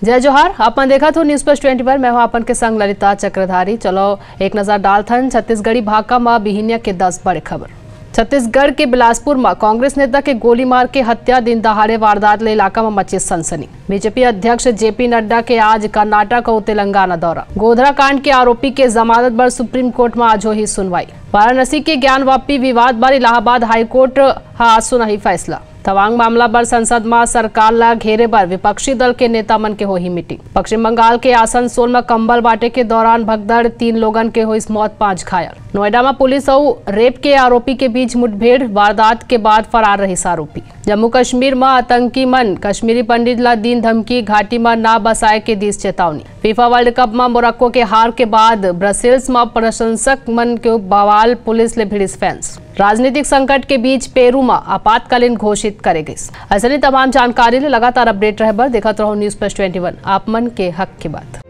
जय जोहार। अपन देखा तो न्यूज प्लस 20 पर मैं हूं अपन के संग ललिता चक्रधारी। चलो एक नजर डालथन छत्तीसगढ़ी भाका में बिहिनिया के 10 बड़े खबर। छत्तीसगढ़ के बिलासपुर में कांग्रेस नेता के गोली मार के हत्या दिन दहाड़े वारदात ले इलाका में मची सनसनी। बीजेपी अध्यक्ष जेपी नड्डा के आज कर्नाटक और तेलंगाना दौरा। गोधरा कांड के आरोपी के जमानत पर सुप्रीम कोर्ट में आज ही सुनवाई। वाराणसी के ज्ञानवापी विवाद पर इलाहाबाद हाईकोर्ट आज सुनाई फैसला। तवांग मामला पर संसद में सरकार ला घेरे पर विपक्षी दल के नेता मन के होही मीटिंग। पश्चिम बंगाल के आसनसोल में कंबल बांटे के दौरान भगदड़, 3 लोगन के हुई मौत, 5 घायल। नोएडा में पुलिस और रेप के आरोपी के बीच मुठभेड़, वारदात के बाद फरार रही आरोपी। जम्मू कश्मीर में आतंकी मन कश्मीरी पंडित ला दिन धमकी, घाटी में ना बसाए के दी चेतावनी। फीफा वर्ल्ड कप में मोरक्को के हार के बाद ब्रसेल्स में प्रशंसक मन के बवाल, पुलिस ले भिड़िस फैंस। राजनीतिक संकट के बीच पेरू में आपातकालीन घोषित करे गई। ऐसे तमाम जानकारी ले लगातार अपडेट रहे बर देखते रहो न्यूज प्लस 21, आप मन के हक की बात।